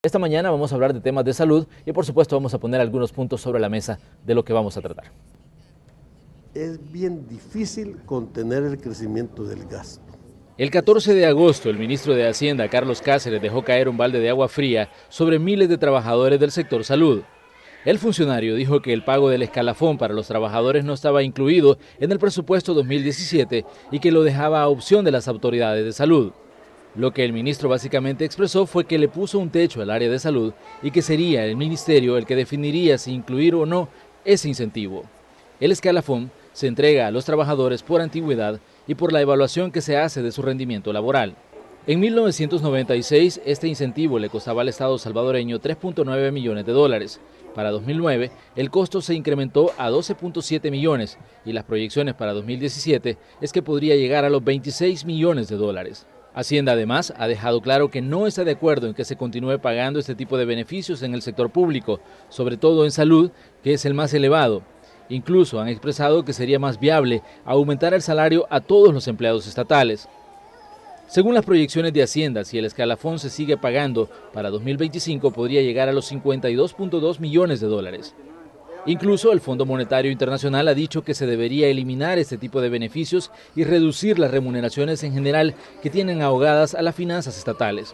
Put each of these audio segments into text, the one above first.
Esta mañana vamos a hablar de temas de salud y por supuesto vamos a poner algunos puntos sobre la mesa de lo que vamos a tratar. Es bien difícil contener el crecimiento del gasto. El 14 de agosto, el ministro de Hacienda, Carlos Cáceres, dejó caer un balde de agua fría sobre miles de trabajadores del sector salud. El funcionario dijo que el pago del escalafón para los trabajadores no estaba incluido en el presupuesto 2017 y que lo dejaba a opción de las autoridades de salud. Lo que el ministro básicamente expresó fue que le puso un techo al área de salud y que sería el ministerio el que definiría si incluir o no ese incentivo. El escalafón se entrega a los trabajadores por antigüedad y por la evaluación que se hace de su rendimiento laboral. En 1996, este incentivo le costaba al Estado salvadoreño 3.9 millones de dólares. Para 2009, el costo se incrementó a 12.7 millones y las proyecciones para 2017 es que podría llegar a los 26 millones de dólares. Hacienda además ha dejado claro que no está de acuerdo en que se continúe pagando este tipo de beneficios en el sector público, sobre todo en salud, que es el más elevado. Incluso han expresado que sería más viable aumentar el salario a todos los empleados estatales. Según las proyecciones de Hacienda, si el escalafón se sigue pagando, para 2025 podría llegar a los 52.2 millones de dólares. Incluso el Fondo Monetario Internacional ha dicho que se debería eliminar este tipo de beneficios y reducir las remuneraciones en general que tienen ahogadas a las finanzas estatales.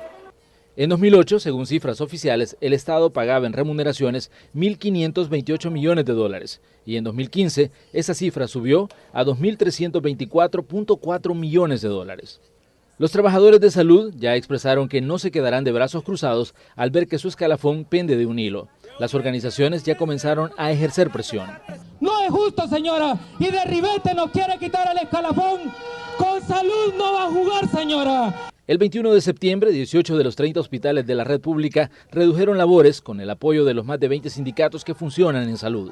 En 2008, según cifras oficiales, el Estado pagaba en remuneraciones 1.528 millones de dólares y en 2015 esa cifra subió a 2.324.4 millones de dólares. Los trabajadores de salud ya expresaron que no se quedarán de brazos cruzados al ver que su escalafón pende de un hilo. Las organizaciones ya comenzaron a ejercer presión. No es justo, señora, y de ribete nos quiere quitar el escalafón. Con salud no va a jugar, señora. El 21 de septiembre, 18 de los 30 hospitales de la red pública redujeron labores con el apoyo de los más de 20 sindicatos que funcionan en salud.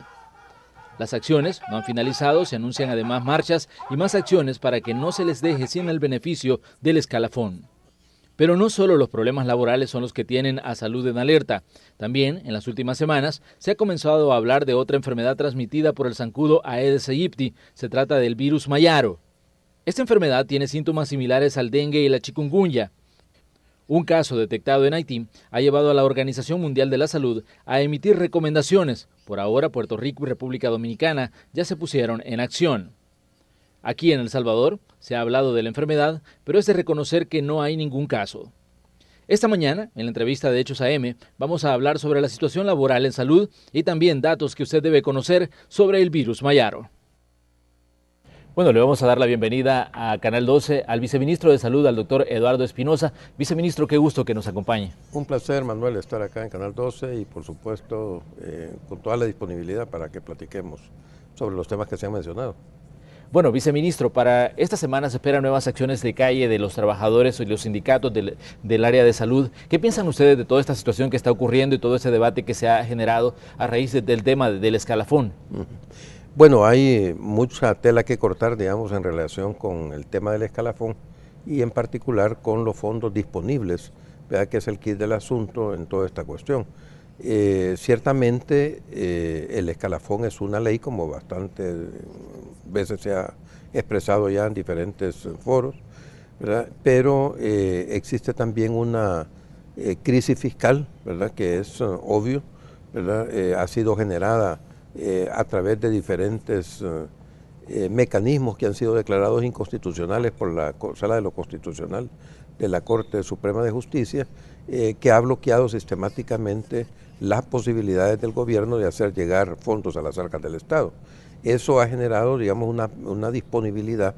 Las acciones no han finalizado, se anuncian además marchas y más acciones para que no se les deje sin el beneficio del escalafón. Pero no solo los problemas laborales son los que tienen a salud en alerta. También, en las últimas semanas, se ha comenzado a hablar de otra enfermedad transmitida por el zancudo Aedes aegypti. Se trata del virus mayaro. Esta enfermedad tiene síntomas similares al dengue y la chikungunya. Un caso detectado en Haití ha llevado a la Organización Mundial de la Salud a emitir recomendaciones. Por ahora, Puerto Rico y República Dominicana ya se pusieron en acción. Aquí en El Salvador se ha hablado de la enfermedad, pero es de reconocer que no hay ningún caso. Esta mañana, en la entrevista de Hechos AM, vamos a hablar sobre la situación laboral en salud y también datos que usted debe conocer sobre el virus mayaro. Bueno, le vamos a dar la bienvenida a Canal 12 al viceministro de Salud, al doctor Eduardo Espinosa. Viceministro, qué gusto que nos acompañe. Un placer, Manuel, estar acá en Canal 12 y por supuesto con toda la disponibilidad para que platiquemos sobre los temas que se han mencionado. Bueno, viceministro, para esta semana se esperan nuevas acciones de calle de los trabajadores y los sindicatos del área de salud. ¿Qué piensan ustedes de toda esta situación que está ocurriendo y todo ese debate que se ha generado a raíz del tema del escalafón? Bueno, hay mucha tela que cortar, digamos, en relación con el tema del escalafón y en particular con los fondos disponibles, ¿verdad? Que es el quid del asunto en toda esta cuestión. Ciertamente el escalafón es una ley, como bastantes veces se ha expresado ya en diferentes foros, ¿verdad? Pero existe también una crisis fiscal, ¿verdad? Que es obvio, ¿verdad? Ha sido generada a través de diferentes mecanismos que han sido declarados inconstitucionales por la Sala de lo Constitucional de la Corte Suprema de Justicia, que ha bloqueado sistemáticamente las posibilidades del gobierno de hacer llegar fondos a las arcas del Estado. Eso ha generado, digamos, una disponibilidad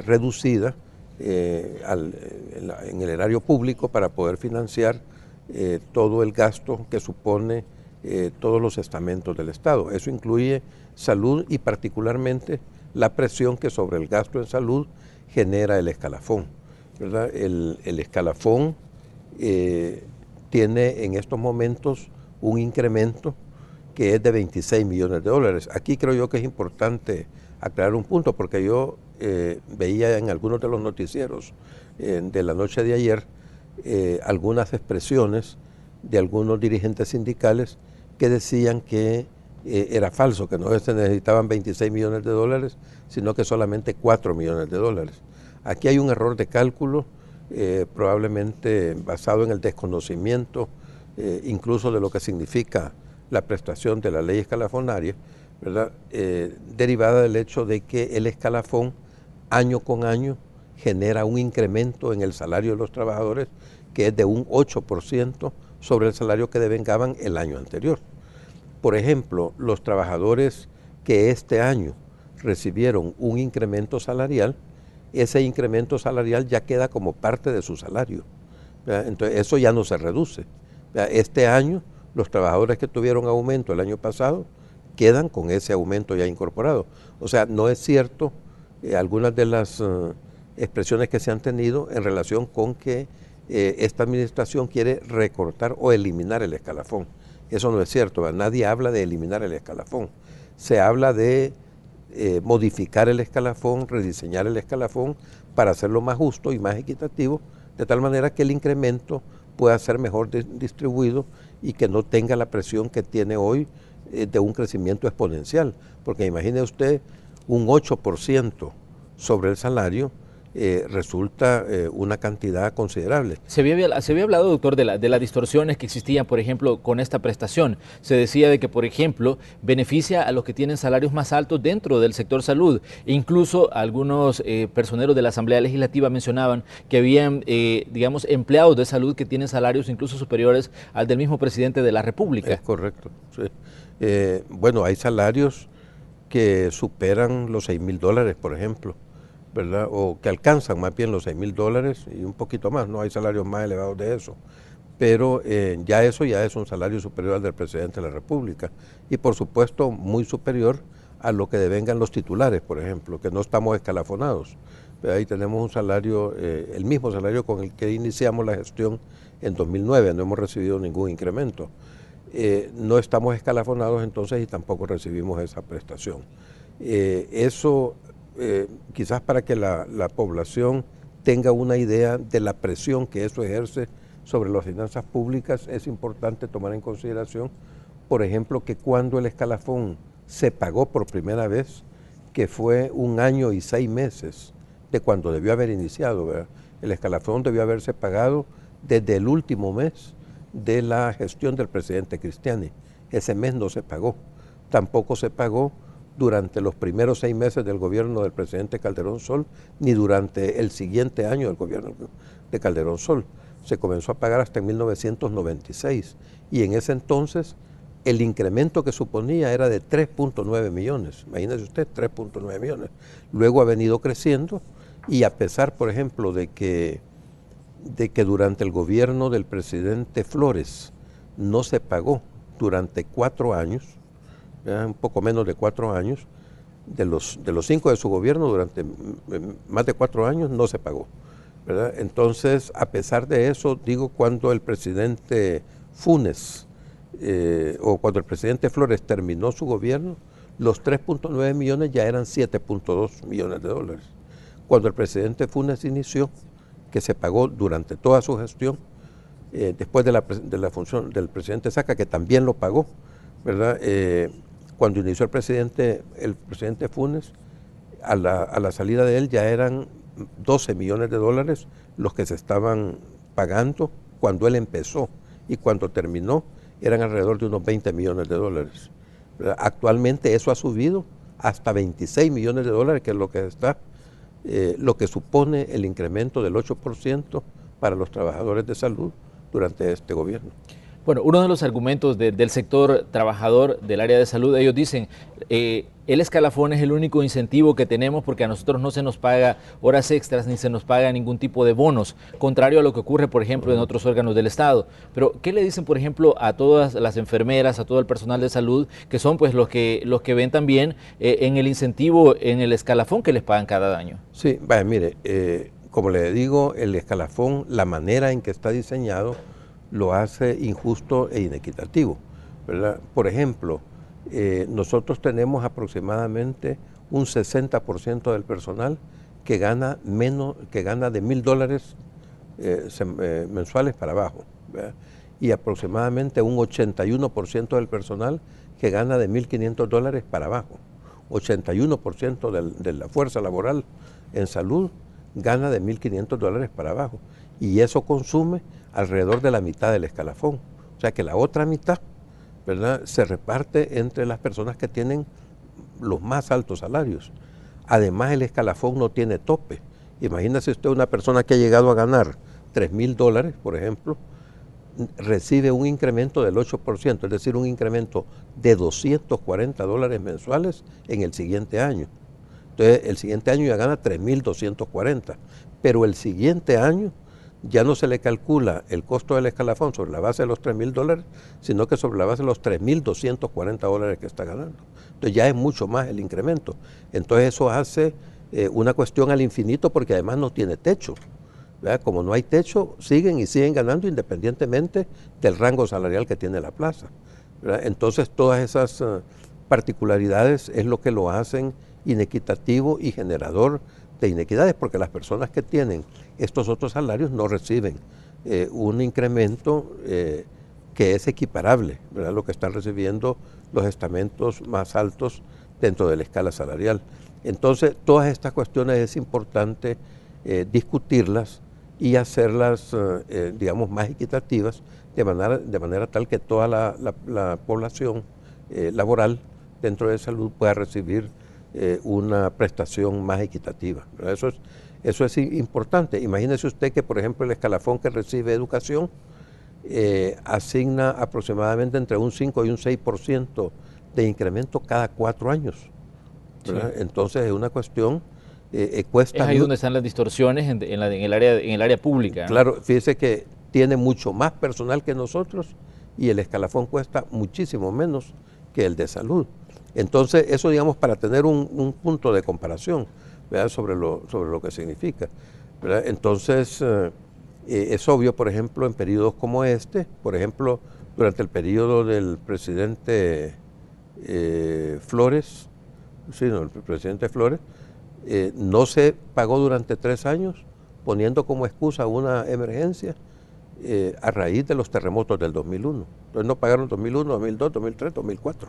reducida en el erario público para poder financiar todo el gasto que supone todos los estamentos del Estado. Eso incluye salud y particularmente la presión que sobre el gasto en salud genera el escalafón, ¿verdad? El escalafón tiene en estos momentos un incremento que es de 26 millones de dólares. Aquí creo yo que es importante aclarar un punto, porque yo veía en algunos de los noticieros de la noche de ayer algunas expresiones de algunos dirigentes sindicales que decían que era falso, que no se necesitaban 26 millones de dólares, sino que solamente 4 millones de dólares. Aquí hay un error de cálculo, probablemente basado en el desconocimiento incluso de lo que significa la prestación de la ley escalafonaria, ¿verdad? Derivada del hecho de que el escalafón año con año genera un incremento en el salario de los trabajadores que es de un 8% sobre el salario que devengaban el año anterior. Por ejemplo, los trabajadores que este año recibieron un incremento salarial, ese incremento salarial ya queda como parte de su salario, ¿verdad? Entonces eso ya no se reduce, ¿verdad? Este año los trabajadores que tuvieron aumento el año pasado quedan con ese aumento ya incorporado. O sea, no es cierto algunas de las expresiones que se han tenido en relación con que esta administración quiere recortar o eliminar el escalafón. Eso no es cierto, ¿verdad? Nadie habla de eliminar el escalafón. Se habla de modificar el escalafón, rediseñar el escalafón para hacerlo más justo y más equitativo, de tal manera que el incremento pueda ser mejor distribuido y que no tenga la presión que tiene hoy de un crecimiento exponencial. Porque imagine usted un 8% sobre el salario, resulta una cantidad considerable. Se había hablado, doctor, de las distorsiones que existían, por ejemplo, con esta prestación. Se decía de que, por ejemplo, beneficia a los que tienen salarios más altos dentro del sector salud. E incluso algunos personeros de la Asamblea Legislativa mencionaban que habían, digamos, empleados de salud que tienen salarios incluso superiores al del mismo presidente de la República. Es correcto, sí. Bueno, hay salarios que superan los $6,000, por ejemplo, ¿verdad? O que alcanzan más bien los $6,000 y un poquito más, no hay salarios más elevados de eso, pero ya eso ya es un salario superior al del presidente de la República y por supuesto muy superior a lo que devengan los titulares, por ejemplo, que no estamos escalafonados. Ahí tenemos un salario, el mismo salario con el que iniciamos la gestión en 2009, no hemos recibido ningún incremento. No estamos escalafonados entonces y tampoco recibimos esa prestación. Eso quizás para que la población tenga una idea de la presión que eso ejerce sobre las finanzas públicas, es importante tomar en consideración, por ejemplo, que cuando el escalafón se pagó por primera vez, que fue 1 año y 6 meses de cuando debió haber iniciado, ¿verdad? El escalafón debió haberse pagado desde el último mes de la gestión del presidente Cristiani. Ese mes no se pagó, tampoco se pagó durante los primeros 6 meses del gobierno del presidente Calderón Sol, ni durante el siguiente año del gobierno de Calderón Sol. Se comenzó a pagar hasta en 1996 y en ese entonces el incremento que suponía era de 3.9 millones. Imagínese usted, 3.9 millones. Luego ha venido creciendo y a pesar, por ejemplo, de que durante el gobierno del presidente Flores no se pagó durante 4 años, un poco menos de 4 años, de los 5 de su gobierno, durante más de 4 años no se pagó, ¿verdad? Entonces, a pesar de eso, digo, cuando el presidente Funes o cuando el presidente Flores terminó su gobierno, los 3.9 millones ya eran 7.2 millones de dólares. Cuando el presidente Funes inició, que se pagó durante toda su gestión, después de la función del presidente Saca, que también lo pagó, ¿verdad? Cuando inició el presidente Funes, a la salida de él ya eran 12 millones de dólares los que se estaban pagando cuando él empezó, y cuando terminó eran alrededor de unos 20 millones de dólares. ¿Verdad? Actualmente eso ha subido hasta 26 millones de dólares, que es lo que está, lo que supone el incremento del 8% para los trabajadores de salud durante este gobierno. Bueno, uno de los argumentos del sector trabajador del área de salud, ellos dicen, el escalafón es el único incentivo que tenemos porque a nosotros no se nos paga horas extras ni se nos paga ningún tipo de bonos, contrario a lo que ocurre, por ejemplo, en otros órganos del Estado. Pero, ¿qué le dicen, por ejemplo, a todas las enfermeras, a todo el personal de salud, que son pues los que ven también en el incentivo, en el escalafón que les pagan cada año? Sí, vaya, mire, como le digo, el escalafón, la manera en que está diseñado, lo hace injusto e inequitativo, ¿verdad? Por ejemplo, nosotros tenemos aproximadamente un 60% del personal que gana de $1,000 mensuales para abajo, ¿verdad? Y aproximadamente un 81% del personal que gana de $1,500 para abajo. 81% de la fuerza laboral en salud gana de $1,500 para abajo, y eso consume alrededor de la mitad del escalafón. O sea que la otra mitad, ¿verdad?, se reparte entre las personas que tienen los más altos salarios. Además, el escalafón no tiene tope. Imagínese usted una persona que ha llegado a ganar $3,000, por ejemplo, recibe un incremento del 8%, es decir, un incremento de $240 mensuales en el siguiente año. Entonces, el siguiente año ya gana 3.240, pero el siguiente año ya no se le calcula el costo del escalafón sobre la base de los $3,000, sino que sobre la base de los $3.240 que está ganando. Entonces ya es mucho más el incremento. Entonces eso hace una cuestión al infinito porque además no tiene techo, ¿verdad? Como no hay techo, siguen y siguen ganando independientemente del rango salarial que tiene la plaza, ¿verdad? Entonces todas esas particularidades es lo que lo hacen inequitativo y generador de inequidades, porque las personas que tienen estos otros salarios no reciben un incremento que es equiparable, ¿verdad?, lo que están recibiendo los estamentos más altos dentro de la escala salarial. Entonces, todas estas cuestiones es importante discutirlas y hacerlas, digamos, más equitativas, de manera tal que toda la población laboral dentro de salud pueda recibir una prestación más equitativa. Eso es importante. Imagínese usted que, por ejemplo, el escalafón que recibe educación asigna aproximadamente entre un 5 y un 6% de incremento cada 4 años. Sí. Entonces es una cuestión, cuesta... Es ahí donde están las distorsiones en el área pública, ¿no? Claro, fíjese que tiene mucho más personal que nosotros y el escalafón cuesta muchísimo menos que el de salud. Entonces, eso, digamos, para tener un punto de comparación, ¿verdad?, sobre lo que significa, ¿verdad? Entonces, es obvio, por ejemplo, en periodos como este, por ejemplo, durante el periodo del presidente Flores, el presidente Flores, no se pagó durante 3 años, poniendo como excusa una emergencia a raíz de los terremotos del 2001. Entonces no pagaron 2001, 2002, 2003, 2004.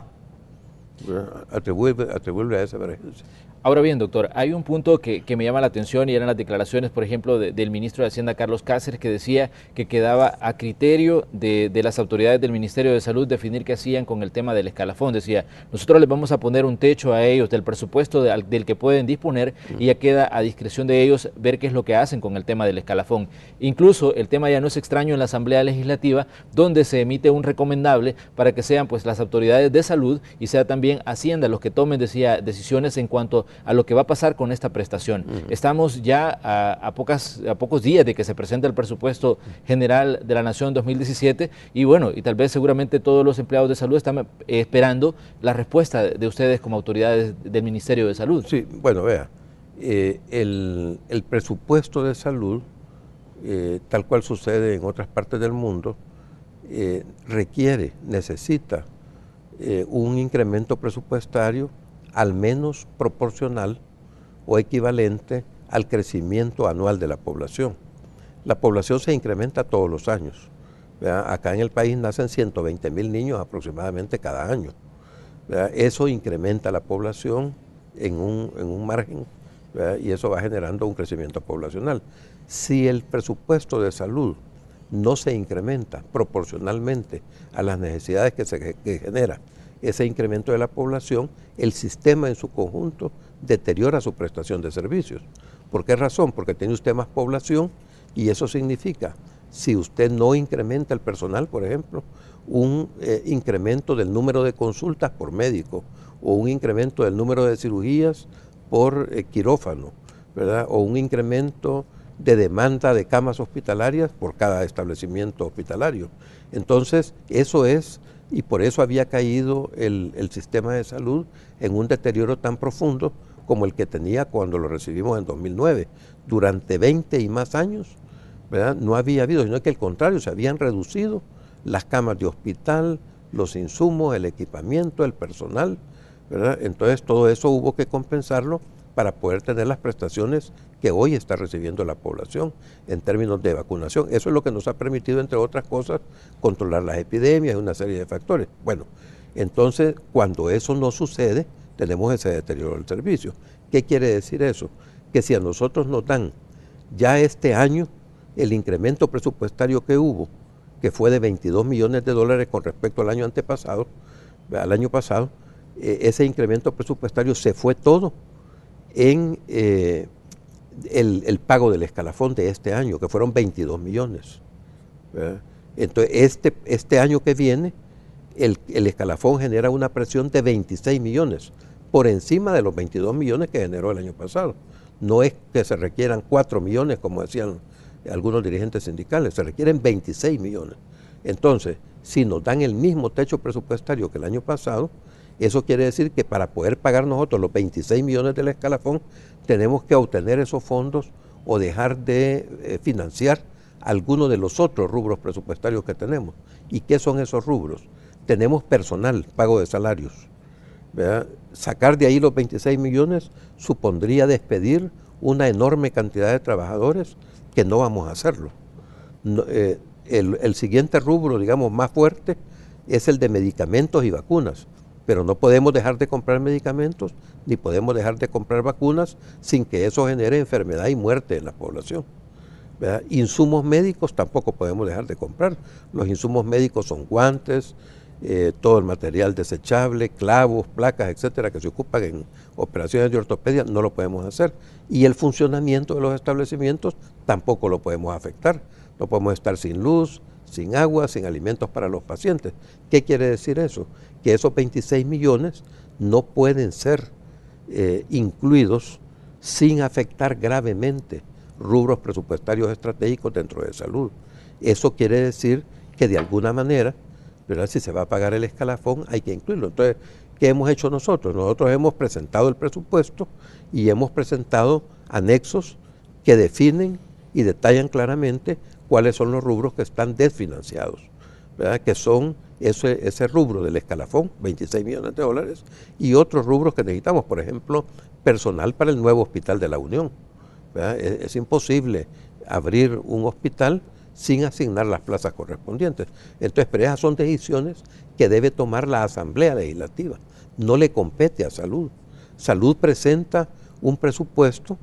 Atribuible a esa emergencia. Ahora bien, doctor, hay un punto que me llama la atención y eran las declaraciones, por ejemplo, del ministro de Hacienda, Carlos Cáceres, que decía que quedaba a criterio de las autoridades del Ministerio de Salud definir qué hacían con el tema del escalafón. Decía, nosotros les vamos a poner un techo a ellos del presupuesto del que pueden disponer y ya queda a discreción de ellos ver qué es lo que hacen con el tema del escalafón. Incluso el tema ya no es extraño en la Asamblea Legislativa, donde se emite un recomendable para que sean pues las autoridades de salud y sea también Hacienda los que tomen, decía, decisiones en cuanto a lo que va a pasar con esta prestación. Estamos ya a pocos días de que se presente el presupuesto general de la Nación 2017 y bueno, y tal vez seguramente todos los empleados de salud están esperando la respuesta de ustedes como autoridades del Ministerio de Salud. Sí, bueno, vea, el presupuesto de salud, tal cual sucede en otras partes del mundo, necesita un incremento presupuestario al menos proporcional o equivalente al crecimiento anual de la población. La población se incrementa todos los años. ¿Verdad? Acá en el país nacen 120,000 niños aproximadamente cada año. ¿Verdad? Eso incrementa la población en un margen, ¿verdad?, y eso va generando un crecimiento poblacional. Si el presupuesto de salud no se incrementa proporcionalmente a las necesidades que genera ese incremento de la población, el sistema en su conjunto deteriora su prestación de servicios. ¿Por qué razón? Porque tiene usted más población y eso significa, si usted no incrementa el personal, por ejemplo, un incremento del número de consultas por médico o un incremento del número de cirugías por quirófano, ¿verdad?, o un incremento de demanda de camas hospitalarias por cada establecimiento hospitalario. Entonces, eso es, y por eso había caído el sistema de salud en un deterioro tan profundo como el que tenía cuando lo recibimos en 2009. Durante 20 y más años, ¿verdad?, no había habido, sino que al contrario, se habían reducido las camas de hospital, los insumos, el equipamiento, el personal, ¿verdad? Entonces todo eso hubo que compensarlo para poder tener las prestaciones que hoy está recibiendo la población en términos de vacunación. Eso es lo que nos ha permitido, entre otras cosas, controlar las epidemias y una serie de factores. Bueno, entonces, cuando eso no sucede, tenemos ese deterioro del servicio. ¿Qué quiere decir eso? Que si a nosotros nos dan ya este año el incremento presupuestario que hubo que fue de 22 millones de dólares con respecto al año antepasado, ese incremento presupuestario se fue todo en el pago del escalafón de este año, que fueron 22 millones. ¿Verdad? Entonces, este año que viene, el escalafón genera una presión de 26 millones, por encima de los 22 millones que generó el año pasado. No es que se requieran 4 millones, como decían algunos dirigentes sindicales, se requieren 26 millones. Entonces, si nos dan el mismo techo presupuestario que el año pasado, eso quiere decir que para poder pagar nosotros los 26 millones del escalafón, tenemos que obtener esos fondos o dejar de financiar algunos de los otros rubros presupuestarios que tenemos. ¿Y qué son esos rubros? Tenemos personal, pago de salarios, ¿verdad? Sacar de ahí los 26 millones supondría despedir una enorme cantidad de trabajadores que no vamos a hacerlo. No, el siguiente rubro, digamos, más fuerte es el de medicamentos y vacunas, pero no podemos dejar de comprar medicamentos ni podemos dejar de comprar vacunas sin que eso genere enfermedad y muerte en la población, ¿verdad? Insumos médicos tampoco podemos dejar de comprar. Los insumos médicos son guantes, todo el material desechable, clavos, placas, etcétera, que se ocupan en operaciones de ortopedia, no lo podemos hacer. Y el funcionamiento de los establecimientos tampoco lo podemos afectar. No podemos estar sin luz, sin agua, sin alimentos para los pacientes. ¿Qué quiere decir eso? Que esos 26 millones no pueden ser incluidos sin afectar gravemente rubros presupuestarios estratégicos dentro de salud. Eso quiere decir que de alguna manera, ¿verdad?, si se va a pagar el escalafón, hay que incluirlo. Entonces, ¿qué hemos hecho nosotros? Nosotros hemos presentado el presupuesto y hemos presentado anexos que definen y detallan claramente cuáles son los rubros que están desfinanciados, ¿verdad?, que son ese rubro del escalafón, 26 millones de dólares, y otros rubros que necesitamos, por ejemplo, personal para el nuevo hospital de la Unión, ¿verdad? Es imposible abrir un hospital sin asignar las plazas correspondientes. Entonces, pero esas son decisiones que debe tomar la Asamblea Legislativa. No le compete a Salud. Salud presenta un presupuesto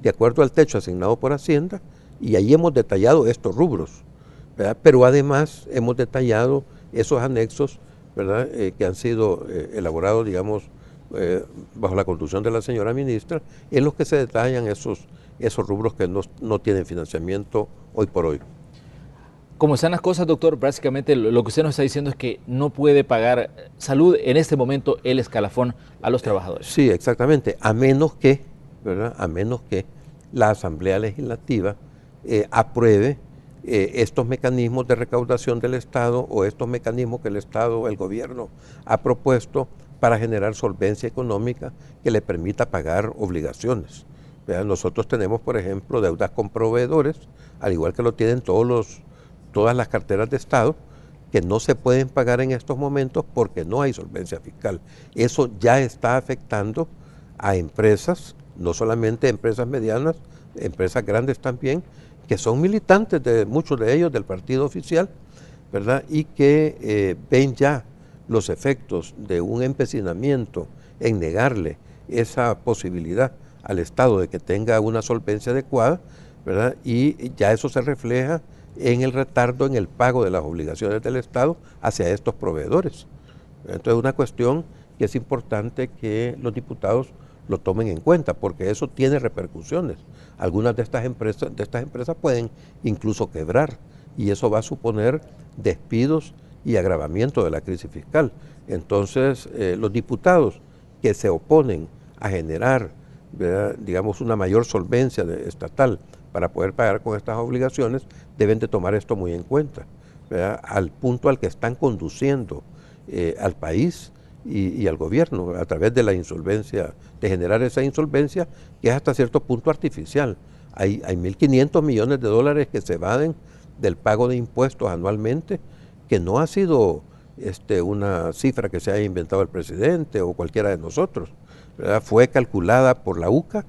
de acuerdo al techo asignado por Hacienda y ahí hemos detallado estos rubros, ¿verdad? Pero además hemos detallado esos anexos, ¿verdad?, que han sido elaborados, digamos, bajo la conducción de la señora ministra, en los que se detallan esos rubros que no tienen financiamiento hoy por hoy. Como están las cosas, doctor, básicamente lo que usted nos está diciendo es que no puede pagar Salud en este momento el escalafón a los trabajadores. Sí, exactamente, a menos que, ¿verdad?, a menos que la Asamblea Legislativa apruebe estos mecanismos de recaudación del Estado o estos mecanismos que el Estado, el gobierno, ha propuesto para generar solvencia económica que le permita pagar obligaciones. ¿Verdad? Nosotros tenemos, por ejemplo, deudas con proveedores, al igual que lo tienen todas las carteras de Estado, que no se pueden pagar en estos momentos porque no hay solvencia fiscal. Eso ya está afectando a empresas, no solamente empresas medianas, empresas grandes también, que son militantes de muchos de ellos del partido oficial, ¿verdad?, y que ven ya los efectos de un empecinamiento en negarle esa posibilidad al Estado de que tenga una solvencia adecuada, ¿verdad?, y ya eso se refleja en el retardo en el pago de las obligaciones del Estado hacia estos proveedores. Entonces es una cuestión que es importante que los diputados lo tomen en cuenta, porque eso tiene repercusiones. Algunas de estas empresas pueden incluso quebrar, y eso va a suponer despidos y agravamiento de la crisis fiscal. Entonces, los diputados que se oponen a generar, ¿verdad?, digamos, una mayor solvencia estatal para poder pagar con estas obligaciones, deben de tomar esto muy en cuenta, ¿verdad?, al punto al que están conduciendo al país y al gobierno a través de la insolvencia, de generar esa insolvencia que es hasta cierto punto artificial. Hay 1.500 millones de dólares que se evaden del pago de impuestos anualmente, que no ha sido una cifra que se haya inventado el presidente o cualquiera de nosotros, ¿verdad? Fue calculada por la UCA,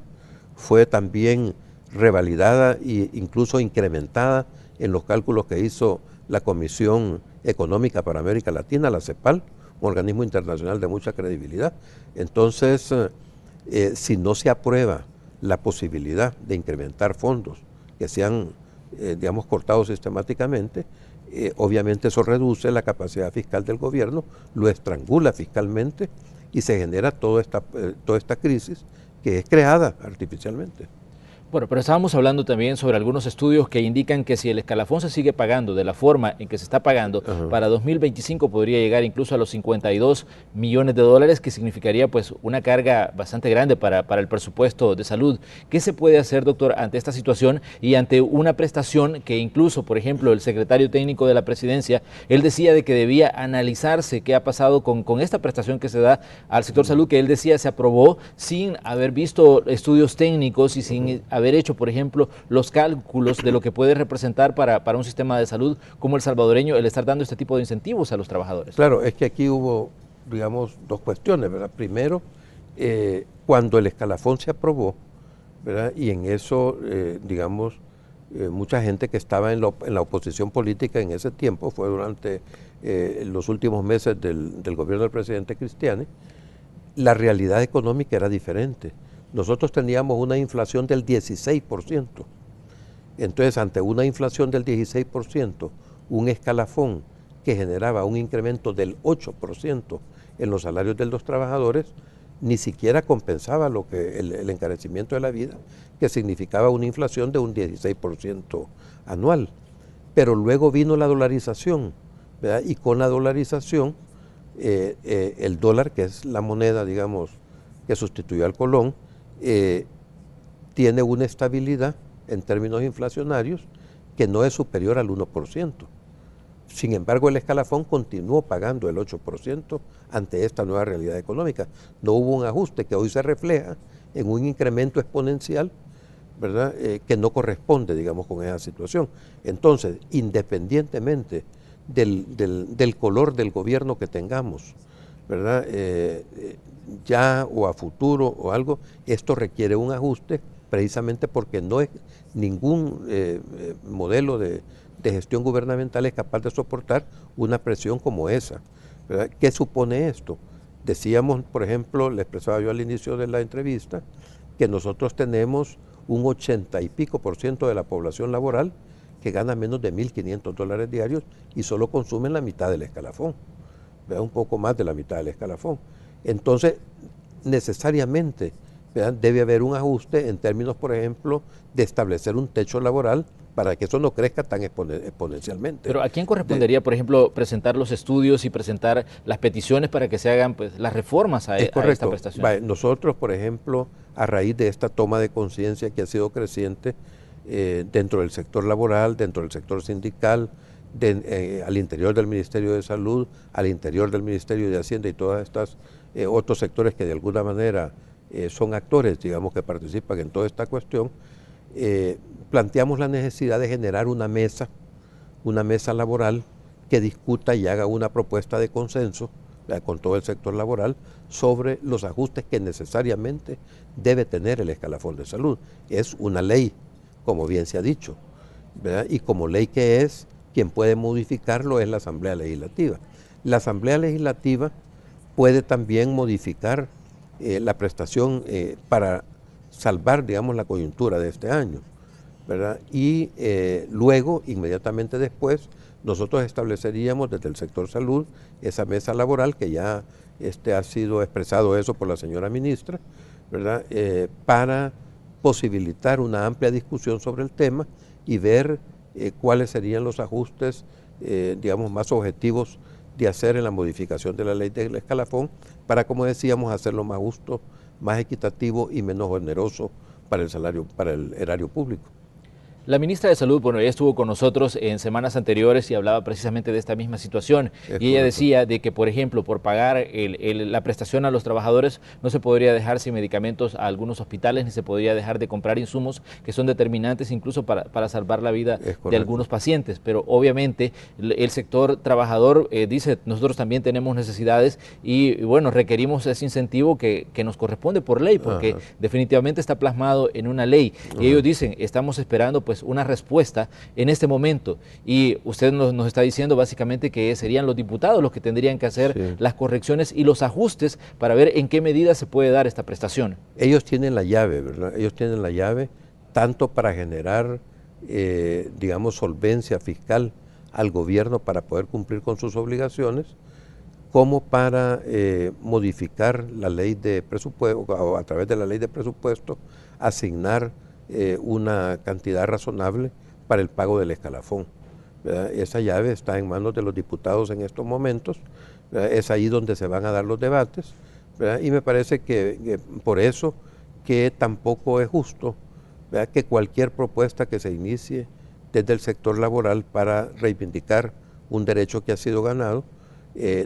fue también revalidada e incluso incrementada en los cálculos que hizo la Comisión Económica para América Latina, la CEPAL, un organismo internacional de mucha credibilidad. Entonces, si no se aprueba la posibilidad de incrementar fondos que sean, digamos, cortados sistemáticamente, obviamente eso reduce la capacidad fiscal del gobierno, lo estrangula fiscalmente y se genera toda esta crisis que es creada artificialmente. Bueno, pero estábamos hablando también sobre algunos estudios que indican que si el escalafón se sigue pagando de la forma en que se está pagando, para 2025 podría llegar incluso a los 52 millones de dólares, que significaría pues una carga bastante grande para el presupuesto de salud. ¿Qué se puede hacer, doctor, ante esta situación y ante una prestación que incluso, por ejemplo, el secretario técnico de la presidencia, él decía de que debía analizarse qué ha pasado con esta prestación que se da al sector salud, que él decía se aprobó sin haber visto estudios técnicos y sin haber hecho, por ejemplo, los cálculos de lo que puede representar para un sistema de salud como el salvadoreño el estar dando este tipo de incentivos a los trabajadores? Claro, es que aquí hubo, digamos, dos cuestiones, ¿verdad? Primero, cuando el escalafón se aprobó, ¿verdad? Y en eso, digamos, mucha gente que estaba en la oposición política en ese tiempo, fue durante los últimos meses del gobierno del presidente Cristiani, la realidad económica era diferente. Nosotros teníamos una inflación del 16%. Entonces, ante una inflación del 16%, un escalafón que generaba un incremento del 8% en los salarios de los trabajadores, ni siquiera compensaba lo que el encarecimiento de la vida, que significaba una inflación de un 16% anual. Pero luego vino la dolarización, ¿verdad? Y con la dolarización, el dólar, que es la moneda, digamos, que sustituyó al colón, tiene una estabilidad en términos inflacionarios que no es superior al 1%. Sin embargo, el escalafón continuó pagando el 8% ante esta nueva realidad económica. No hubo un ajuste que hoy se refleja en un incremento exponencial, ¿verdad? Que no corresponde, digamos, con esa situación. Entonces, independientemente del color del gobierno que tengamos, ¿verdad? Ya o a futuro o algo, esto requiere un ajuste precisamente porque no es ningún modelo de gestión gubernamental es capaz de soportar una presión como esa, ¿verdad? ¿Qué supone esto? Decíamos, por ejemplo, le expresaba yo al inicio de la entrevista, que nosotros tenemos un 80 y pico % de la población laboral que gana menos de $1.500 diarios y solo consumen la mitad del escalafón, ¿verdad? Un poco más de la mitad del escalafón. Entonces, necesariamente, ¿verdad? Debe haber un ajuste en términos, por ejemplo, de establecer un techo laboral para que eso no crezca tan exponencialmente. Pero ¿a quién correspondería, por ejemplo, presentar los estudios y presentar las peticiones para que se hagan pues, las reformas a esta prestación? Nosotros, por ejemplo, a raíz de esta toma de conciencia que ha sido creciente dentro del sector laboral, dentro del sector sindical, al interior del Ministerio de Salud, al interior del Ministerio de Hacienda y todas estas otros sectores que de alguna manera son actores, digamos, que participan en toda esta cuestión, planteamos la necesidad de generar una mesa laboral que discuta y haga una propuesta de consenso con todo el sector laboral sobre los ajustes que necesariamente debe tener el escalafón de salud. Es una ley, como bien se ha dicho, ¿verdad? Y como ley que es, quien puede modificarlo es la Asamblea Legislativa. La Asamblea Legislativa puede también modificar la prestación para salvar, digamos, la coyuntura de este año, ¿verdad? Y luego, inmediatamente después, nosotros estableceríamos desde el sector salud esa mesa laboral, que ya ha sido expresado eso por la señora ministra, ¿verdad? Para posibilitar una amplia discusión sobre el tema y ver cuáles serían los ajustes, digamos, más objetivos de hacer en la modificación de la ley del escalafón para, como decíamos, hacerlo más justo, más equitativo y menos oneroso para el erario público. La ministra de Salud, bueno, ella estuvo con nosotros en semanas anteriores y hablaba precisamente de esta misma situación. Y ella decía de que, por ejemplo, por pagar la prestación a los trabajadores no se podría dejar sin medicamentos a algunos hospitales, ni se podría dejar de comprar insumos que son determinantes incluso para salvar la vida de algunos pacientes. Pero obviamente el sector trabajador dice, nosotros también tenemos necesidades y bueno, requerimos ese incentivo que nos corresponde por ley, porque definitivamente está plasmado en una ley. Y ellos dicen, estamos esperando pues una respuesta en este momento, y usted nos está diciendo básicamente que serían los diputados los que tendrían que hacer las correcciones y los ajustes para ver en qué medida se puede dar esta prestación. Ellos tienen la llave, ¿verdad? Ellos tienen la llave tanto para generar, digamos, solvencia fiscal al gobierno para poder cumplir con sus obligaciones, como para modificar la ley de presupuesto, o a través de la ley de presupuesto, asignar una cantidad razonable para el pago del escalafón, ¿verdad? Esa llave está en manos de los diputados en estos momentos, ¿verdad? Es ahí donde se van a dar los debates, ¿verdad? Y me parece que por eso que tampoco es justo, ¿verdad?, que cualquier propuesta que se inicie desde el sector laboral para reivindicar un derecho que ha sido ganado,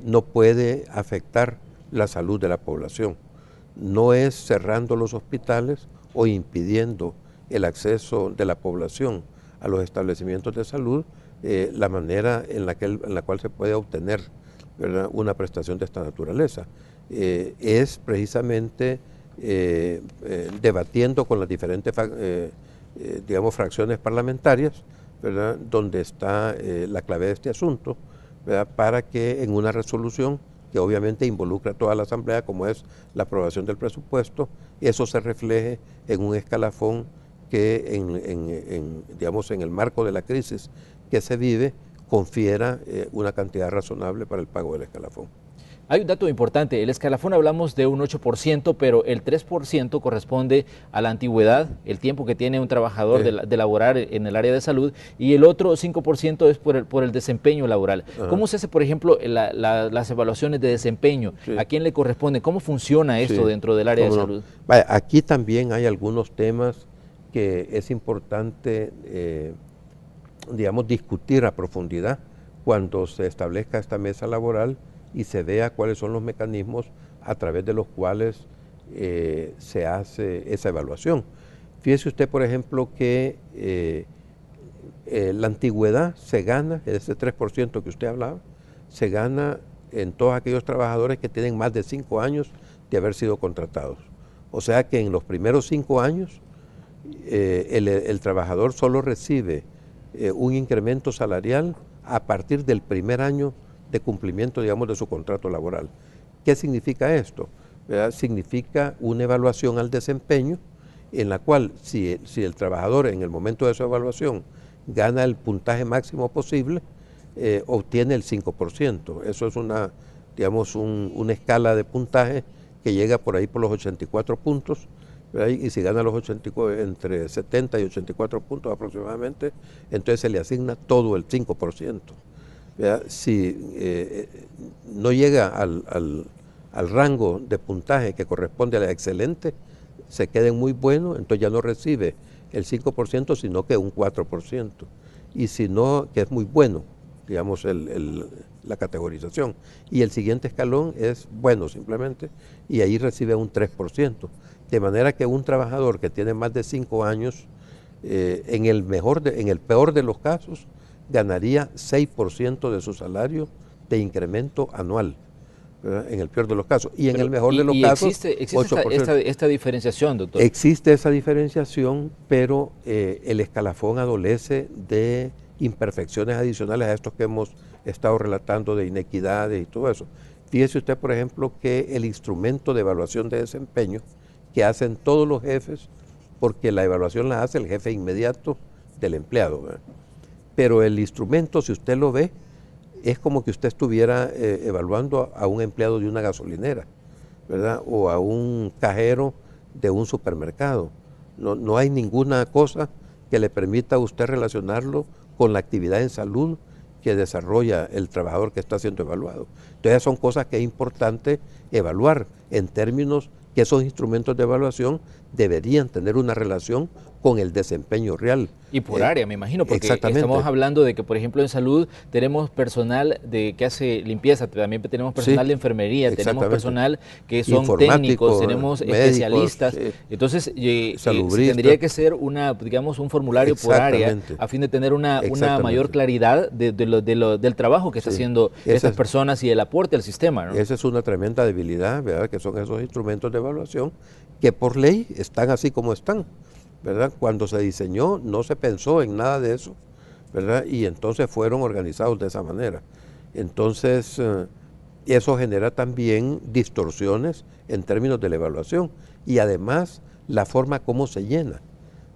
no puede afectar la salud de la población. No es cerrando los hospitales o impidiendo el acceso de la población a los establecimientos de salud la manera en la cual se puede obtener, ¿verdad?, una prestación de esta naturaleza. Es precisamente debatiendo con las diferentes digamos, fracciones parlamentarias, ¿verdad?, donde está la clave de este asunto, ¿verdad?, para que en una resolución que obviamente involucra a toda la Asamblea, como es la aprobación del presupuesto, eso se refleje en un escalafón que digamos, en el marco de la crisis que se vive, confiera una cantidad razonable para el pago del escalafón. Hay un dato importante, el escalafón hablamos de un 8%, pero el 3% corresponde a la antigüedad, el tiempo que tiene un trabajador de laborar en el área de salud, y el otro 5% es por el desempeño laboral. Ajá. ¿Cómo se hace, por ejemplo, las evaluaciones de desempeño? Sí. ¿A quién le corresponde? ¿Cómo funciona esto dentro del área de salud? Vaya, aquí también hay algunos temas que es importante, digamos, discutir a profundidad cuando se establezca esta mesa laboral y se vea cuáles son los mecanismos a través de los cuales se hace esa evaluación. Fíjese usted, por ejemplo, que la antigüedad se gana, ese 3% que usted hablaba, se gana en todos aquellos trabajadores que tienen más de 5 años de haber sido contratados. O sea que en los primeros 5 años el trabajador solo recibe un incremento salarial a partir del primer año de cumplimiento, digamos, de su contrato laboral. ¿Qué significa esto? ¿Verdad? Significa una evaluación al desempeño en la cual si el trabajador en el momento de su evaluación gana el puntaje máximo posible, obtiene el 5%. Eso es una, digamos, una escala de puntaje que llega por ahí por los 84 puntos, ¿verdad? Y si gana los 84, entre 70 y 84 puntos aproximadamente, entonces se le asigna todo el 5%. Si no llega al rango de puntaje que corresponde a la excelente, se queda en muy bueno, entonces ya no recibe el 5%, sino que un 4%. Y si no, que es muy bueno, digamos, la categorización. Y el siguiente escalón es bueno simplemente, y ahí recibe un 3%. De manera que un trabajador que tiene más de 5 años, en el peor de los casos, ganaría 6% de su salario de incremento anual, ¿verdad?, en el peor de los casos. Y en el mejor de los casos, ¿existe 8%. Esta diferenciación, doctor? Existe esa diferenciación, pero el escalafón adolece de imperfecciones adicionales a estos que hemos estado relatando, de inequidades y todo eso. Fíjese usted, por ejemplo, que el instrumento de evaluación de desempeño que hacen todos los jefes, porque la evaluación la hace el jefe inmediato del empleado, ¿verdad?, pero el instrumento, si usted lo ve, es como que usted estuviera evaluando a un empleado de una gasolinera, ¿verdad?, o a un cajero de un supermercado. No hay ninguna cosa que le permita a usted relacionarlo con la actividad en salud que desarrolla el trabajador que está siendo evaluado. Entonces son cosas que es importante evaluar en términos que esos instrumentos de evaluación deberían tener una relación con el desempeño real. Y por área, me imagino, porque estamos hablando de que, por ejemplo, en salud tenemos personal que hace limpieza, también tenemos personal de enfermería, tenemos personal que son técnicos, tenemos médicos, especialistas. Entonces, tendría que ser digamos, un formulario por área a fin de tener una mayor claridad del trabajo que está haciendo estas personas y el aporte al sistema, ¿no? Esa es una tremenda debilidad, ¿verdad?, que son esos instrumentos de evaluación que por ley están así como están, ¿verdad? Cuando se diseñó no se pensó en nada de eso, ¿verdad? Y entonces fueron organizados de esa manera. Entonces, eso genera también distorsiones en términos de la evaluación y además la forma como se llena,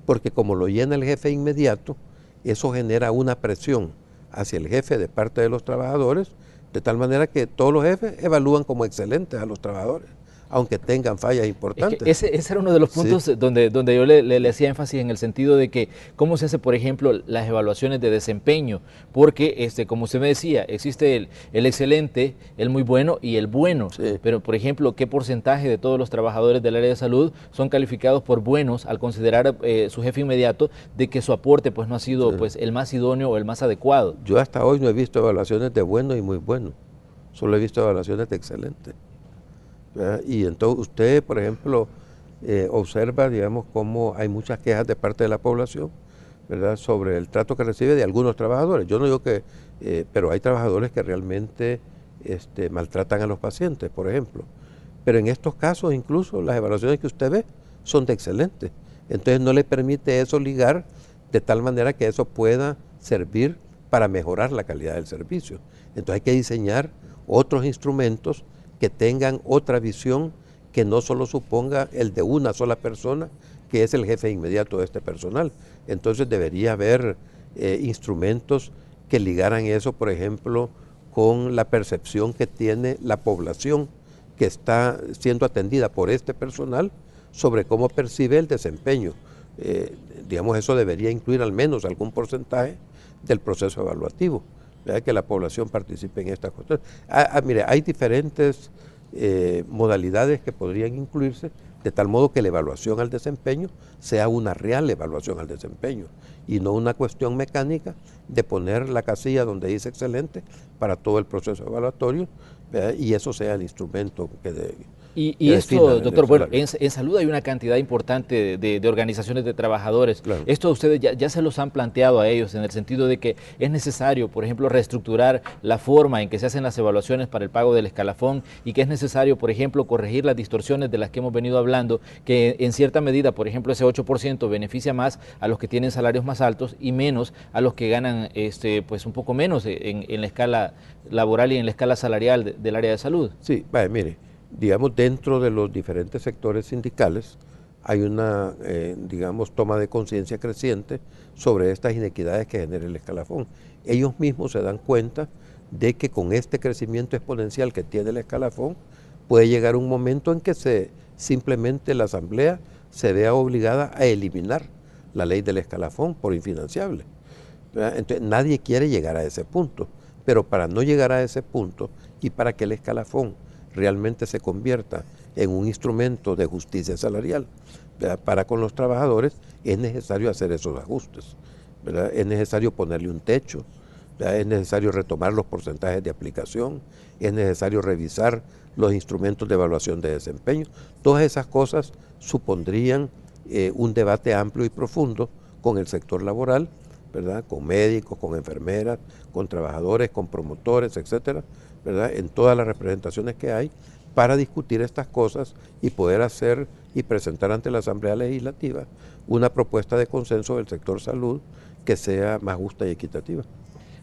porque como lo llena el jefe inmediato, eso genera una presión hacia el jefe de parte de los trabajadores, de tal manera que todos los jefes evalúan como excelentes a los trabajadores, aunque tengan fallas importantes. Es que ese era uno de los puntos, sí, donde yo le hacía énfasis, en el sentido de que cómo se hace, por ejemplo, las evaluaciones de desempeño, porque como usted me decía, existe el excelente, el muy bueno y el bueno, sí, pero por ejemplo, ¿qué porcentaje de todos los trabajadores del área de salud son calificados por buenos al considerar su jefe inmediato de que su aporte pues no ha sido, sí, pues el más idóneo o el más adecuado? Yo hasta hoy no he visto evaluaciones de bueno y muy bueno, solo he visto evaluaciones de excelente. ¿Verdad? Y entonces usted, por ejemplo, observa, digamos, cómo hay muchas quejas de parte de la población, ¿verdad?, sobre el trato que recibe de algunos trabajadores. Yo no digo que, pero hay trabajadores que realmente maltratan a los pacientes, por ejemplo. Pero en estos casos, incluso, las evaluaciones que usted ve son de excelentes. Entonces no le permite eso ligar de tal manera que eso pueda servir para mejorar la calidad del servicio. Entonces hay que diseñar otros instrumentos que tengan otra visión, que no solo suponga el de una sola persona, que es el jefe inmediato de este personal. Entonces debería haber instrumentos que ligaran eso, por ejemplo, con la percepción que tiene la población que está siendo atendida por este personal sobre cómo percibe el desempeño. Digamos, eso debería incluir al menos algún porcentaje del proceso evaluativo, ¿verdad?, que la población participe en estas cuestiones. Mire, hay diferentes modalidades que podrían incluirse, de tal modo que la evaluación al desempeño sea una real evaluación al desempeño y no una cuestión mecánica de poner la casilla donde dice excelente para todo el proceso evaluatorio, ¿verdad?, y eso sea el instrumento que Y esto, doctor, bueno, en salud hay una cantidad importante de organizaciones de trabajadores. Claro. Esto ustedes ya se los han planteado a ellos, en el sentido de que es necesario, por ejemplo, reestructurar la forma en que se hacen las evaluaciones para el pago del escalafón, y que es necesario, por ejemplo, corregir las distorsiones de las que hemos venido hablando, que en cierta medida, por ejemplo, ese 8% beneficia más a los que tienen salarios más altos y menos a los que ganan pues un poco menos en la escala laboral y en la escala salarial del área de salud. Sí, vaya, mire. Digamos, dentro de los diferentes sectores sindicales hay una, digamos, toma de conciencia creciente sobre estas inequidades que genera el escalafón. Ellos mismos se dan cuenta de que con este crecimiento exponencial que tiene el escalafón, puede llegar un momento en que simplemente la Asamblea se vea obligada a eliminar la ley del escalafón por infinanciable, ¿verdad? Entonces nadie quiere llegar a ese punto, pero para no llegar a ese punto y para que el escalafón realmente se convierta en un instrumento de justicia salarial, ¿verdad?, para con los trabajadores, es necesario hacer esos ajustes, ¿verdad?, es necesario ponerle un techo, ¿verdad?, es necesario retomar los porcentajes de aplicación, es necesario revisar los instrumentos de evaluación de desempeño. Todas esas cosas supondrían un debate amplio y profundo con el sector laboral, ¿verdad?, con médicos, con enfermeras, con trabajadores, con promotores, etcétera, ¿verdad?, en todas las representaciones que hay, para discutir estas cosas y poder hacer y presentar ante la Asamblea Legislativa una propuesta de consenso del sector salud que sea más justa y equitativa.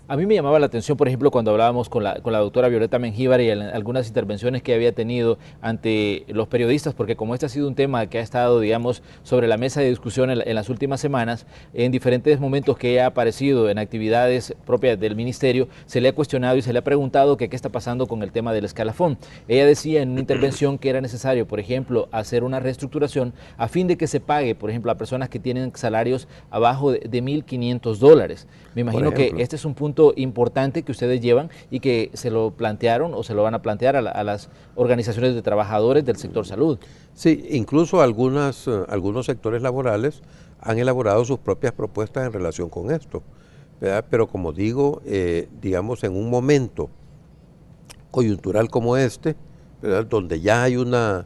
A mí me llamaba la atención, por ejemplo, cuando hablábamos con la doctora Violeta Mengíbar y en algunas intervenciones que había tenido ante los periodistas, porque como este ha sido un tema que ha estado, digamos, sobre la mesa de discusión en las últimas semanas, en diferentes momentos que ha aparecido en actividades propias del ministerio, se le ha cuestionado y se le ha preguntado que qué está pasando con el tema del escalafón. Ella decía en una intervención que era necesario, por ejemplo, hacer una reestructuración a fin de que se pague, por ejemplo, a personas que tienen salarios abajo de $1.500. Me imagino que este es un punto importante que ustedes llevan y que se lo plantearon o se lo van a plantear a las organizaciones de trabajadores del sector salud. Sí, incluso algunos sectores laborales han elaborado sus propias propuestas en relación con esto, ¿verdad? Pero como digo, digamos, en un momento coyuntural como este, ¿verdad?, donde ya hay una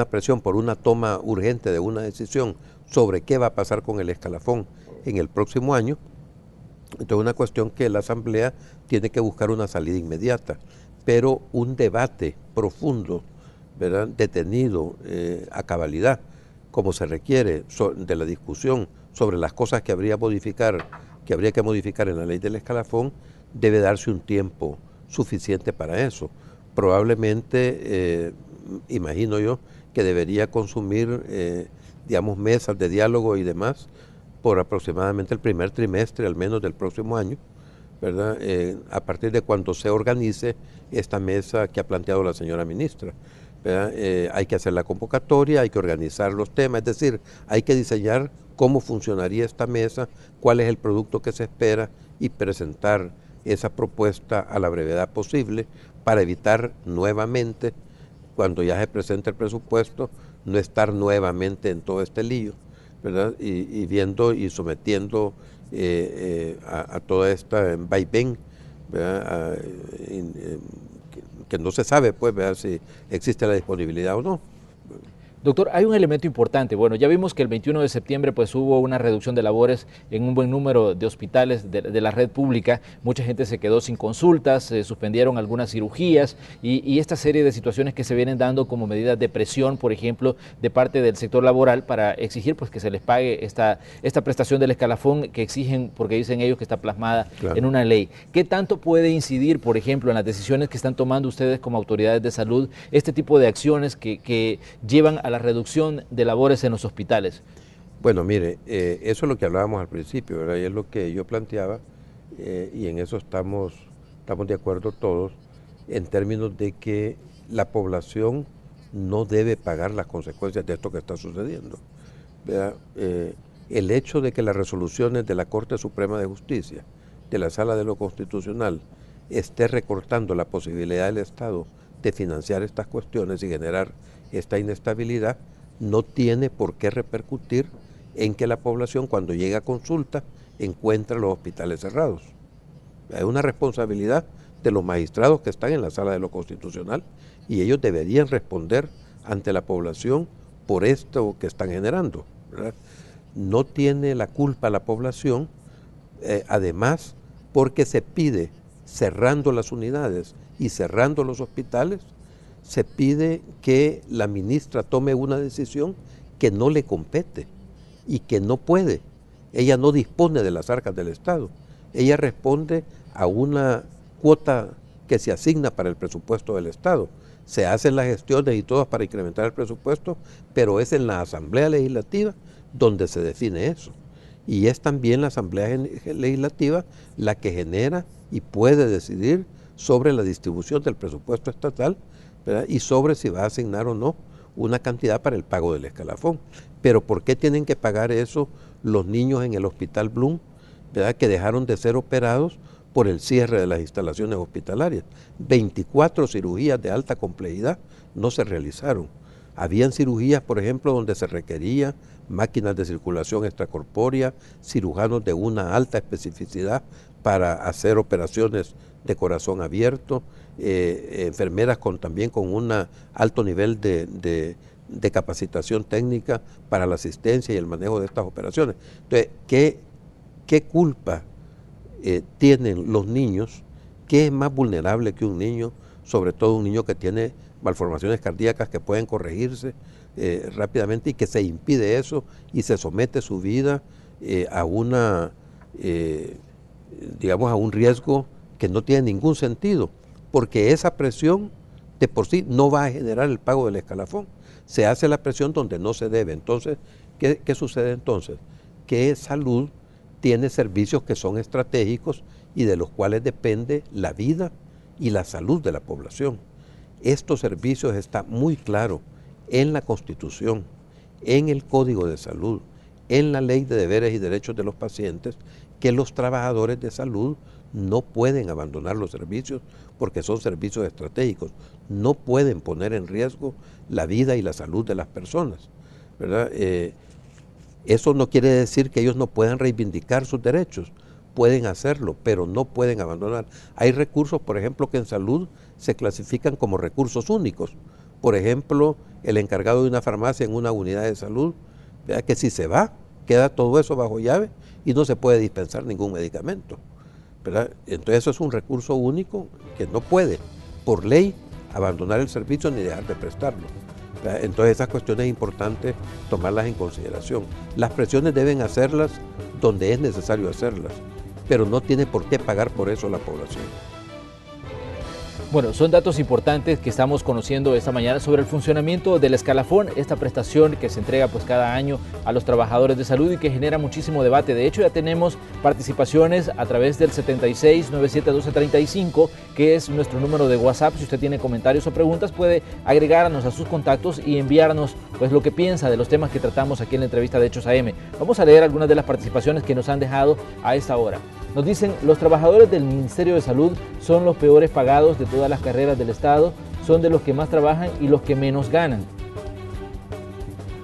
presión por una toma urgente de una decisión sobre qué va a pasar con el escalafón en el próximo año, entonces una cuestión que la Asamblea tiene que buscar una salida inmediata, pero un debate profundo, ¿verdad?, detenido a cabalidad, como se requiere de la discusión sobre las cosas que habría que modificar en la ley del escalafón, debe darse un tiempo suficiente para eso. Probablemente, imagino yo, que debería consumir, digamos, mesas de diálogo y demás, por aproximadamente el primer trimestre al menos del próximo año, ¿verdad? A partir de cuando se organice esta mesa que ha planteado la señora ministra. Hay que hacer la convocatoria, hay que organizar los temas, es decir, hay que diseñar cómo funcionaría esta mesa, cuál es el producto que se espera y presentar esa propuesta a la brevedad posible para evitar nuevamente, cuando ya se presente el presupuesto, no estar nuevamente en todo este lío, ¿verdad? Y viendo y sometiendo a toda esta vaivén, ¿verdad? Que no se sabe, pues, ¿verdad?, si existe la disponibilidad o no. Doctor, hay un elemento importante. Bueno, ya vimos que el 21 de septiembre pues hubo una reducción de labores en un buen número de hospitales de la red pública. Mucha gente se quedó sin consultas, se suspendieron algunas cirugías y esta serie de situaciones que se vienen dando como medidas de presión, por ejemplo, de parte del sector laboral para exigir pues que se les pague esta prestación del escalafón que exigen, porque dicen ellos que está plasmada en una ley. ¿Qué tanto puede incidir, por ejemplo, en las decisiones que están tomando ustedes como autoridades de salud, este tipo de acciones que llevan a la reducción de labores en los hospitales? Bueno, mire, eso es lo que hablábamos al principio, ¿verdad? Y es lo que yo planteaba, y en eso estamos de acuerdo todos, en términos de que la población no debe pagar las consecuencias de esto que está sucediendo, ¿verdad? El hecho de que las resoluciones de la Corte Suprema de Justicia, de la Sala de lo Constitucional, esté recortando la posibilidad del Estado de financiar estas cuestiones y generar esta inestabilidad, no tiene por qué repercutir en que la población, cuando llega a consulta, encuentra los hospitales cerrados. Es una responsabilidad de los magistrados que están en la Sala de lo Constitucional y ellos deberían responder ante la población por esto que están generando, ¿verdad? No tiene la culpa la población, además, porque se pide, cerrando las unidades y cerrando los hospitales, se pide que la ministra tome una decisión que no le compete y que no puede. Ella no dispone de las arcas del Estado. Ella responde a una cuota que se asigna para el presupuesto del Estado. Se hacen las gestiones y todas para incrementar el presupuesto, pero es en la Asamblea Legislativa donde se define eso. Y es también la Asamblea Legislativa la que genera y puede decidir sobre la distribución del presupuesto estatal, ¿verdad?, y sobre si va a asignar o no una cantidad para el pago del escalafón. Pero ¿por qué tienen que pagar eso los niños en el Hospital Blum, ¿verdad?, que dejaron de ser operados por el cierre de las instalaciones hospitalarias? 24 cirugías de alta complejidad no se realizaron. Habían cirugías, por ejemplo, donde se requería máquinas de circulación extracorpórea, cirujanos de una alta especificidad para hacer operaciones de corazón abierto, enfermeras también con un alto nivel de capacitación técnica para la asistencia y el manejo de estas operaciones. Entonces, ¿qué culpa tienen los niños? ¿Qué es más vulnerable que un niño? Sobre todo un niño que tiene malformaciones cardíacas que pueden corregirse rápidamente y que se impide eso y se somete su vida a digamos, a un riesgo que no tiene ningún sentido, porque esa presión de por sí no va a generar el pago del escalafón. Se hace la presión donde no se debe. Entonces, ¿qué sucede entonces? Que salud tiene servicios que son estratégicos y de los cuales depende la vida y la salud de la población. Estos servicios están muy claros en la Constitución, en el Código de Salud, en la Ley de Deberes y Derechos de los Pacientes, que los trabajadores de salud no pueden abandonar los servicios porque son servicios estratégicos, no pueden poner en riesgo la vida y la salud de las personas, ¿verdad? Eso no quiere decir que ellos no puedan reivindicar sus derechos, pueden hacerlo, pero no pueden abandonar. Hay recursos, por ejemplo, que en salud se clasifican como recursos únicos. Por ejemplo, el encargado de una farmacia en una unidad de salud, ¿verdad?, que si se va, queda todo eso bajo llave y no se puede dispensar ningún medicamento, ¿verdad? Entonces eso es un recurso único que no puede, por ley, abandonar el servicio ni dejar de prestarlo, ¿verdad? Entonces esas cuestiones es importante tomarlas en consideración. Las presiones deben hacerlas donde es necesario hacerlas, pero no tiene por qué pagar por eso la población. Bueno, son datos importantes que estamos conociendo esta mañana sobre el funcionamiento del escalafón, esta prestación que se entrega pues cada año a los trabajadores de salud y que genera muchísimo debate. De hecho, ya tenemos participaciones a través del 76971235, que es nuestro número de WhatsApp. Si usted tiene comentarios o preguntas, puede agregarnos a sus contactos y enviarnos pues lo que piensa de los temas que tratamos aquí en la entrevista de Hechos AM. Vamos a leer algunas de las participaciones que nos han dejado a esta hora. Nos dicen, los trabajadores del Ministerio de Salud son los peores pagados de todas las carreras del Estado, son de los que más trabajan y los que menos ganan.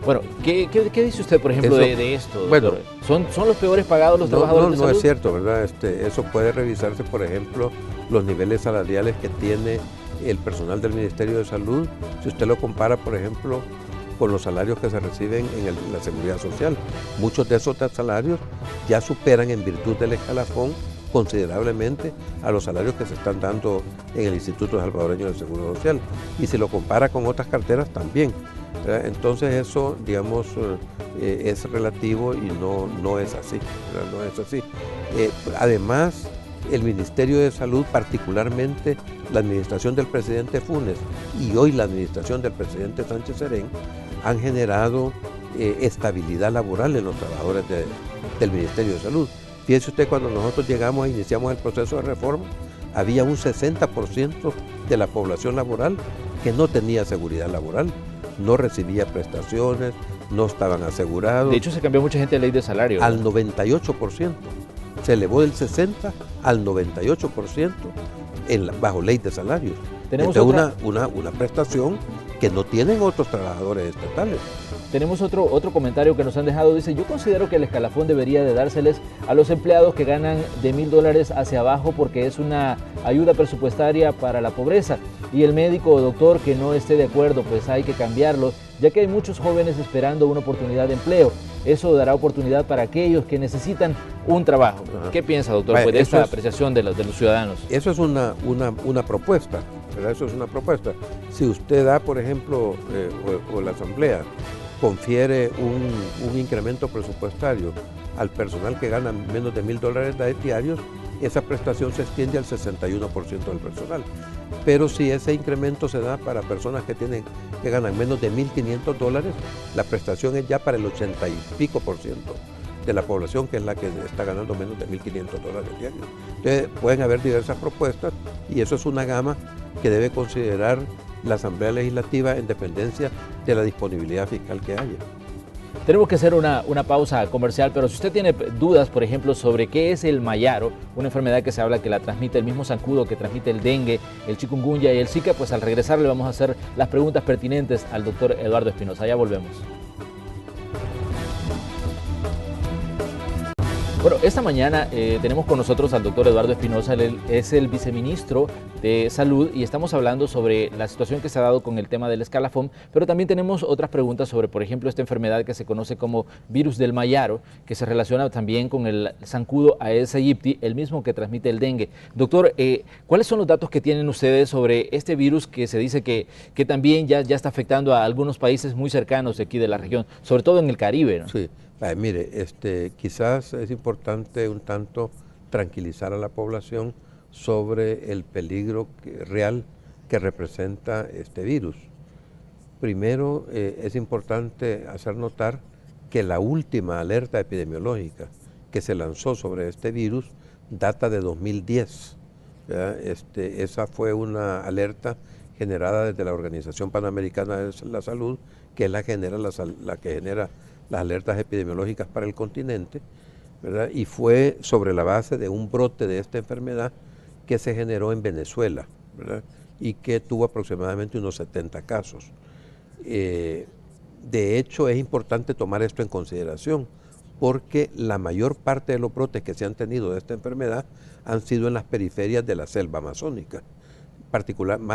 Bueno, ¿qué dice usted, por ejemplo, de esto, doctor? Bueno, ¿Son los peores pagados los trabajadores de salud? No es cierto, ¿verdad? Eso puede revisarse, por ejemplo, los niveles salariales que tiene el personal del Ministerio de Salud. Si usted lo compara, por ejemplo, con los salarios que se reciben en la Seguridad Social. Muchos de esos salarios ya superan en virtud del escalafón considerablemente a los salarios que se están dando en el Instituto Salvadoreño de Seguro Social. Y si lo compara con otras carteras también, ¿verdad? Entonces eso, digamos, es relativo y no es así, ¿verdad? No es así. Además, el Ministerio de Salud, particularmente la administración del presidente Funes y hoy la administración del presidente Sánchez Serén, han generado estabilidad laboral en los trabajadores del Ministerio de Salud. Fíjese usted, cuando nosotros llegamos e iniciamos el proceso de reforma, había un 60% de la población laboral que no tenía seguridad laboral, no recibía prestaciones, no estaban asegurados. De hecho, se cambió mucha gente de ley de salario, ¿no? Al 98%. Se elevó del 60 al 98% bajo ley de salarios. Tenemos una prestación que no tienen otros trabajadores estatales. Tenemos otro comentario que nos han dejado. Dice, yo considero que el escalafón debería de dárseles a los empleados que ganan de $1,000 hacia abajo porque es una ayuda presupuestaria para la pobreza. Y el médico o doctor que no esté de acuerdo, pues hay que cambiarlo, ya que hay muchos jóvenes esperando una oportunidad de empleo. Eso dará oportunidad para aquellos que necesitan un trabajo. Ajá. ¿Qué piensa, doctor, pues, de esta apreciación de los ciudadanos? Eso es una propuesta, ¿verdad? Eso es una propuesta. Si usted da, por ejemplo, o la Asamblea confiere un incremento presupuestario al personal que gana menos de $1,000 diarios, esa prestación se extiende al 61% del personal. Pero si ese incremento se da para personas que ganan menos de $1,500, la prestación es ya para el 80 y pico % de la población, que es la que está ganando menos de $1,500 diarios. Entonces pueden haber diversas propuestas y eso es una gama que debe considerar la Asamblea Legislativa en dependencia de la disponibilidad fiscal que haya. Tenemos que hacer una pausa comercial, pero si usted tiene dudas, por ejemplo, sobre qué es el mayaro, una enfermedad que se habla que la transmite el mismo zancudo que transmite el dengue, el chikungunya y el zika, pues al regresar le vamos a hacer las preguntas pertinentes al doctor Eduardo Espinosa. Ya volvemos. Bueno, esta mañana tenemos con nosotros al doctor Eduardo Espinosa. Él es el viceministro de Salud y estamos hablando sobre la situación que se ha dado con el tema del escalafón, pero también tenemos otras preguntas sobre, por ejemplo, esta enfermedad que se conoce como virus del mayaro, que se relaciona también con el zancudo Aedes aegypti, el mismo que transmite el dengue. Doctor, ¿cuáles son los datos que tienen ustedes sobre este virus que se dice que también ya está afectando a algunos países muy cercanos de aquí de la región, sobre todo en el Caribe, ¿no? Sí. Mire, quizás es importante un tanto tranquilizar a la población sobre el peligro real que representa este virus. Primero, es importante hacer notar que la última alerta epidemiológica que se lanzó sobre este virus data de 2010. Esa fue una alerta generada desde la Organización Panamericana de la Salud, que es la que genera las alertas epidemiológicas para el continente, ¿verdad? Y fue sobre la base de un brote de esta enfermedad que se generó en Venezuela, ¿verdad? Y que tuvo aproximadamente unos 70 casos. De hecho, es importante tomar esto en consideración, porque la mayor parte de los brotes que se han tenido de esta enfermedad han sido en las periferias de la selva amazónica,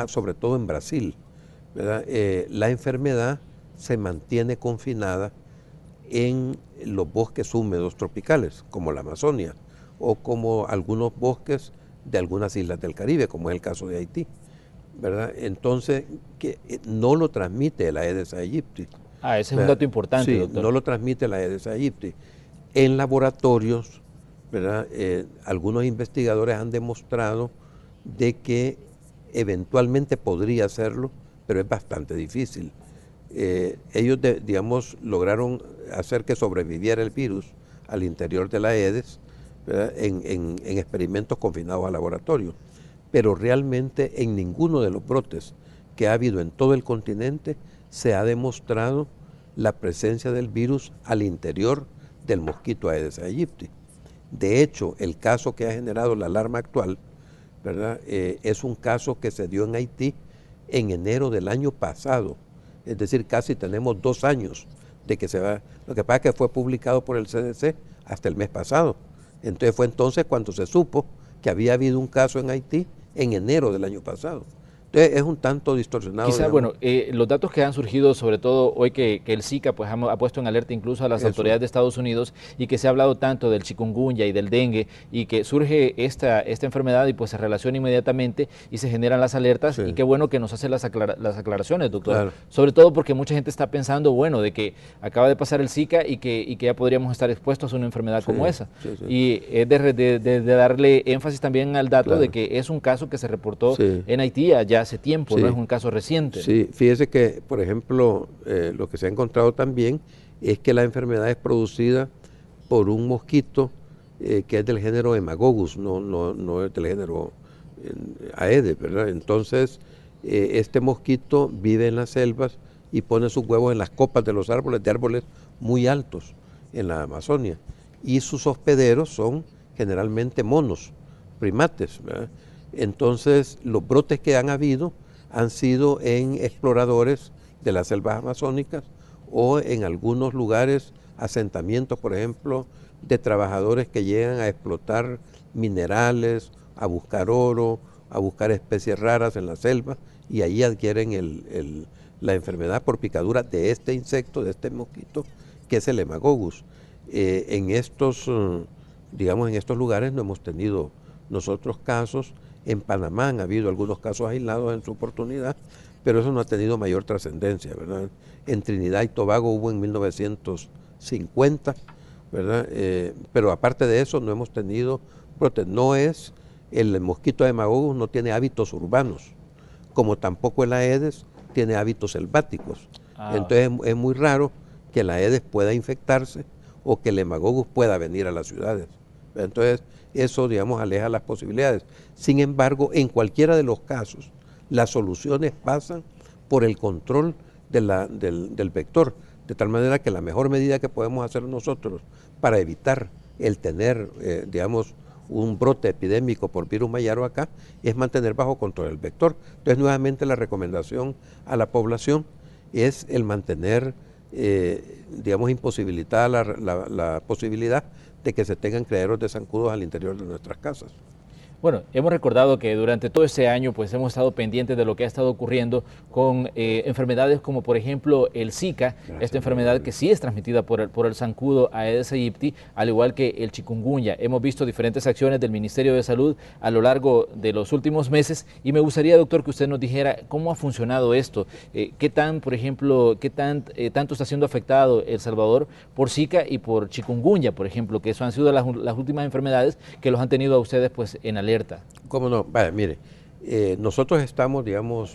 sobre todo en Brasil, ¿verdad? La enfermedad se mantiene confinada en los bosques húmedos tropicales, como la Amazonia, o como algunos bosques de algunas islas del Caribe, como es el caso de Haití, ¿verdad? Entonces, que no lo transmite el Aedes aegypti. Ese es un dato importante, sí, doctor. No lo transmite el Aedes aegypti. En laboratorios, ¿verdad? Algunos investigadores han demostrado de que eventualmente podría hacerlo, pero es bastante difícil. Ellos, digamos, lograron hacer que sobreviviera el virus al interior de la Aedes, en experimentos confinados al laboratorio, pero realmente en ninguno de los brotes que ha habido en todo el continente se ha demostrado la presencia del virus al interior del mosquito Aedes aegypti. De hecho, el caso que ha generado la alarma actual, ¿verdad? Es un caso que se dio en Haití en enero del año pasado, es decir, casi tenemos 2 años de que se va. Lo que pasa es que fue publicado por el CDC hasta el mes pasado. Entonces fue entonces cuando se supo que había habido un caso en Haití en enero del año pasado. Entonces es un tanto distorsionado. Quizá, bueno, los datos que han surgido, sobre todo hoy que el Zika pues, ha puesto en alerta incluso a las autoridades de Estados Unidos, y que se ha hablado tanto del chikungunya y del dengue, y que surge esta enfermedad y pues se relaciona inmediatamente y se generan las alertas, y qué bueno que nos hace las aclaraciones, doctor. Claro. Sobre todo porque mucha gente está pensando, bueno, de que acaba de pasar el Zika y que ya podríamos estar expuestos a una enfermedad como esa. Y es de darle énfasis también al dato de que es un caso que se reportó en Haití ya hace tiempo, no es un caso reciente. Sí, fíjese que, por ejemplo, lo que se ha encontrado también es que la enfermedad es producida por un mosquito que es del género Haemococcus, no es del género Aedes, ¿verdad? Entonces, este mosquito vive en las selvas y pone sus huevos en las copas de los árboles, de árboles muy altos en la Amazonia. Y sus hospederos son generalmente monos, primates, ¿verdad? Entonces, los brotes que han habido han sido en exploradores de las selvas amazónicas o en algunos lugares, asentamientos, por ejemplo, de trabajadores que llegan a explotar minerales, a buscar oro, a buscar especies raras en la selva, y ahí adquieren la enfermedad por picadura de este insecto, de este mosquito, que es el Haemococcus. En estos lugares no hemos tenido nosotros casos. En Panamá han habido algunos casos aislados en su oportunidad, pero eso no ha tenido mayor trascendencia, ¿verdad? En Trinidad y Tobago hubo en 1950, ¿verdad? Pero aparte de eso no hemos tenido brotes. No es, el mosquito de Haemococcus no tiene hábitos urbanos, como tampoco el Aedes tiene hábitos selváticos. Entonces es muy raro que el Aedes pueda infectarse o que el Haemococcus pueda venir a las ciudades. Entonces, eso, digamos, aleja las posibilidades. Sin embargo, en cualquiera de los casos, las soluciones pasan por el control del vector, de tal manera que la mejor medida que podemos hacer nosotros para evitar el tener, un brote epidémico por virus mayaro acá, es mantener bajo control el vector. Entonces, nuevamente la recomendación a la población es el mantener, imposibilitada la posibilidad de que se tengan criaderos de zancudos al interior de nuestras casas. Bueno, hemos recordado que durante todo este año pues hemos estado pendientes de lo que ha estado ocurriendo con enfermedades como por ejemplo el Zika, esta enfermedad que sí es transmitida por el zancudo Aedes aegypti, al igual que el chikungunya. Hemos visto diferentes acciones del Ministerio de Salud a lo largo de los últimos meses, y me gustaría, doctor, que usted nos dijera cómo ha funcionado esto, qué tanto está siendo afectado El Salvador por Zika y por chikungunya, por ejemplo, que eso han sido las últimas enfermedades que los han tenido a ustedes pues en alerta. ¿Cómo no? Vaya, mire, nosotros estamos,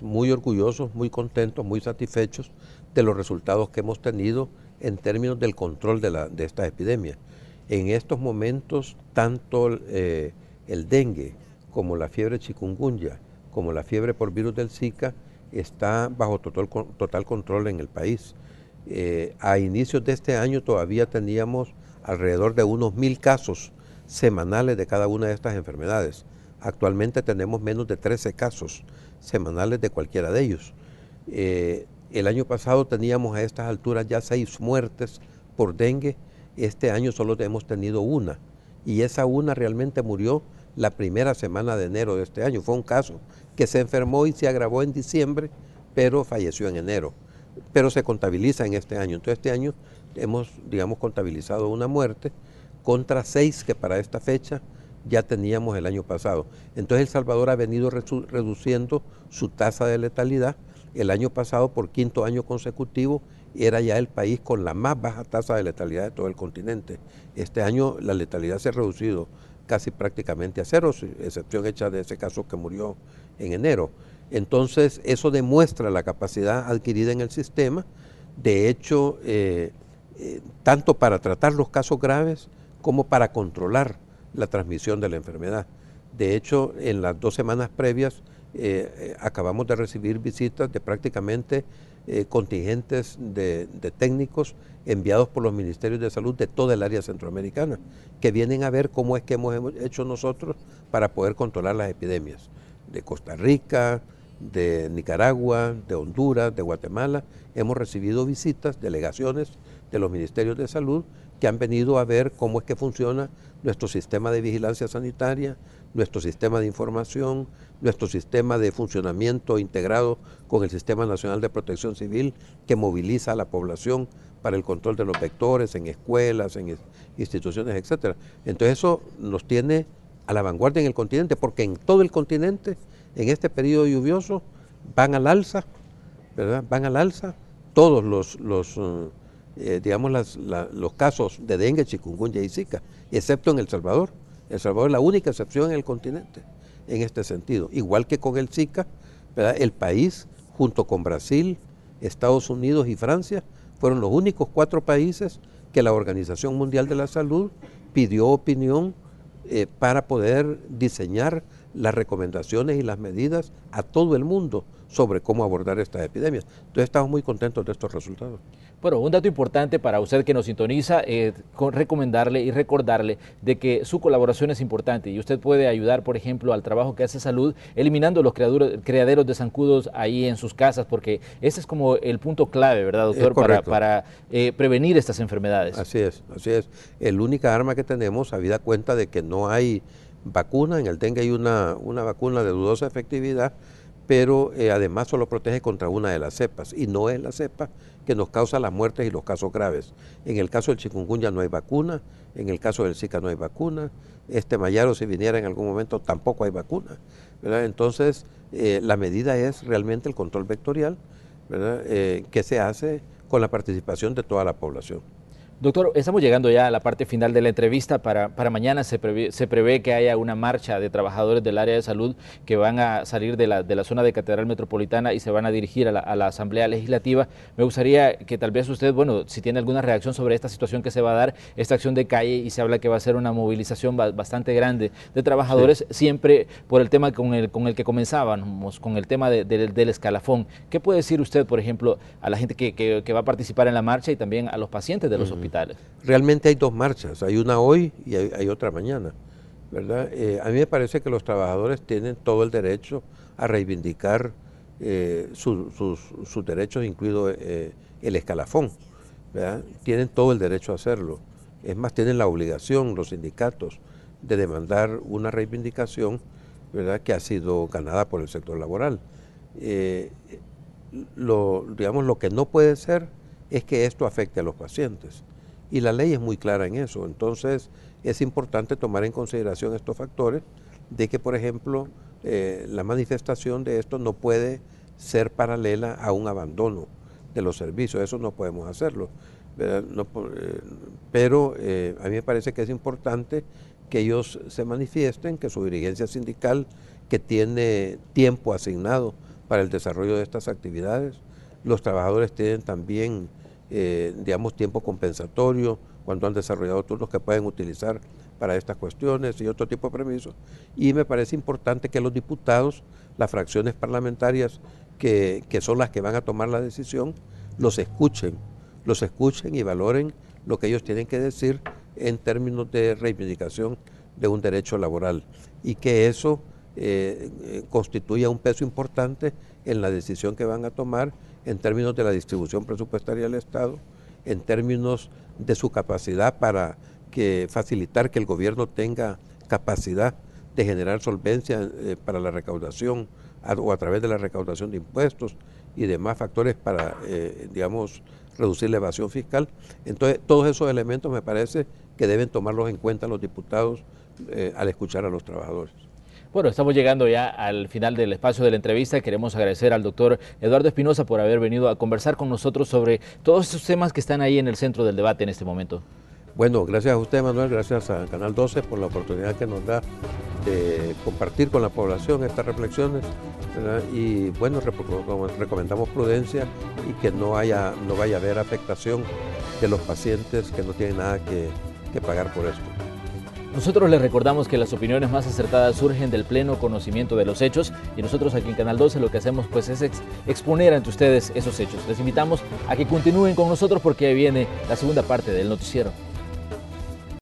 muy orgullosos, muy contentos, muy satisfechos de los resultados que hemos tenido en términos del control de esta epidemia. En estos momentos, tanto el dengue como la fiebre chikungunya, como la fiebre por virus del Zika, está bajo total control en el país. A inicios de este año todavía teníamos alrededor de unos 1000 casos semanales de cada una de estas enfermedades. Actualmente tenemos menos de 13 casos semanales de cualquiera de ellos. El año pasado teníamos a estas alturas ya 6 muertes por dengue. Este año solo hemos tenido una, y esa una realmente murió la primera semana de enero de este año. Fue un caso que se enfermó y se agravó en diciembre, pero falleció en enero. Pero se contabiliza en este año. Entonces este año hemos, contabilizado una muerte contra 6 que para esta fecha ya teníamos el año pasado. Entonces El Salvador ha venido reduciendo su tasa de letalidad. El año pasado, por 5º año consecutivo, era ya el país con la más baja tasa de letalidad de todo el continente. Este año la letalidad se ha reducido casi prácticamente a cero, excepción hecha de ese caso que murió en enero. Entonces, eso demuestra la capacidad adquirida en el sistema. De hecho, tanto para tratar los casos graves como para controlar la transmisión de la enfermedad. De hecho, en las 2 semanas previas acabamos de recibir visitas de prácticamente contingentes de técnicos enviados por los ministerios de salud de toda el área centroamericana, que vienen a ver cómo es que hemos hecho nosotros para poder controlar las epidemias. De Costa Rica, de Nicaragua, de Honduras, de Guatemala, hemos recibido visitas, delegaciones de los ministerios de salud que han venido a ver cómo es que funciona nuestro sistema de vigilancia sanitaria, nuestro sistema de información, nuestro sistema de funcionamiento integrado con el Sistema Nacional de Protección Civil que moviliza a la población para el control de los vectores en escuelas, en instituciones, etc. Entonces eso nos tiene a la vanguardia en el continente, porque en todo el continente, en este periodo lluvioso, van al alza, ¿verdad? Van al alza todos los casos de dengue, chikungunya y zika, excepto en El Salvador. El Salvador es la única excepción en el continente en este sentido. Igual que con el Zika, ¿verdad? El país, junto con Brasil, Estados Unidos y Francia, fueron los únicos 4 países que la Organización Mundial de la Salud pidió opinión para poder diseñar las recomendaciones y las medidas a todo el mundo sobre cómo abordar estas epidemias. Entonces estamos muy contentos de estos resultados. Bueno, un dato importante para usted que nos sintoniza, recomendarle y recordarle de que su colaboración es importante y usted puede ayudar, por ejemplo, al trabajo que hace Salud, eliminando los criaderos de zancudos ahí en sus casas, porque ese es como el punto clave, ¿verdad, doctor? Para prevenir estas enfermedades. Así es, así es. El única arma que tenemos, habida cuenta de que no hay vacuna, en el dengue hay una vacuna de dudosa efectividad, pero además solo protege contra una de las cepas, y no es la cepa que nos causa las muertes y los casos graves. En el caso del chikungunya no hay vacuna, en el caso del Zika no hay vacuna, mayaro si viniera en algún momento tampoco hay vacuna, ¿verdad? Entonces la medida es realmente el control vectorial, ¿verdad? Que se hace con la participación de toda la población. Doctor, estamos llegando ya a la parte final de la entrevista. Para mañana se prevé que haya una marcha de trabajadores del área de salud que van a salir de la zona de Catedral Metropolitana y se van a dirigir a la Asamblea Legislativa. Me gustaría que tal vez usted, bueno, si tiene alguna reacción sobre esta situación que se va a dar, esta acción de calle, y se habla que va a ser una movilización bastante grande de trabajadores, sí, siempre por el tema con el que comenzábamos, con el tema del escalafón. ¿Qué puede decir usted, por ejemplo, a la gente que va a participar en la marcha y también a los pacientes de los hospitales? Realmente hay 2 marchas, hay una hoy y hay otra mañana, ¿verdad? A mí me parece que los trabajadores tienen todo el derecho a reivindicar sus derechos, incluido el escalafón, ¿verdad? Tienen todo el derecho a hacerlo. Es más, tienen la obligación, los sindicatos, de demandar una reivindicación, ¿verdad?, que ha sido ganada por el sector laboral. Lo que no puede ser es que esto afecte a los pacientes. Y la ley es muy clara en eso. Entonces es importante tomar en consideración estos factores de que, por ejemplo, la manifestación de esto no puede ser paralela a un abandono de los servicios. Eso no podemos hacerlo, ¿verdad? Pero a mí me parece que es importante que ellos se manifiesten, que su dirigencia sindical, que tiene tiempo asignado para el desarrollo de estas actividades, los trabajadores tienen también tiempo compensatorio cuando han desarrollado turnos que pueden utilizar para estas cuestiones y otro tipo de permisos. Y me parece importante que los diputados, las fracciones parlamentarias que son las que van a tomar la decisión, los escuchen y valoren lo que ellos tienen que decir en términos de reivindicación de un derecho laboral, y que eso constituya un peso importante en la decisión que van a tomar en términos de la distribución presupuestaria del Estado, en términos de su capacidad para facilitar que el gobierno tenga capacidad de generar solvencia para la recaudación o a través de la recaudación de impuestos y demás factores para, reducir la evasión fiscal. Entonces, todos esos elementos me parece que deben tomarlos en cuenta los diputados al escuchar a los trabajadores. Bueno, estamos llegando ya al final del espacio de la entrevista. Queremos agradecer al doctor Eduardo Espinosa por haber venido a conversar con nosotros sobre todos estos temas que están ahí en el centro del debate en este momento. Bueno, gracias a usted, Manuel, gracias a Canal 12 por la oportunidad que nos da compartir con la población estas reflexiones, ¿verdad? Y bueno, recomendamos prudencia y que no vaya a haber afectación de los pacientes que no tienen nada que pagar por esto. Nosotros les recordamos que las opiniones más acertadas surgen del pleno conocimiento de los hechos y nosotros aquí en Canal 12 lo que hacemos pues es exponer ante ustedes esos hechos. Les invitamos a que continúen con nosotros porque ahí viene la segunda parte del noticiero.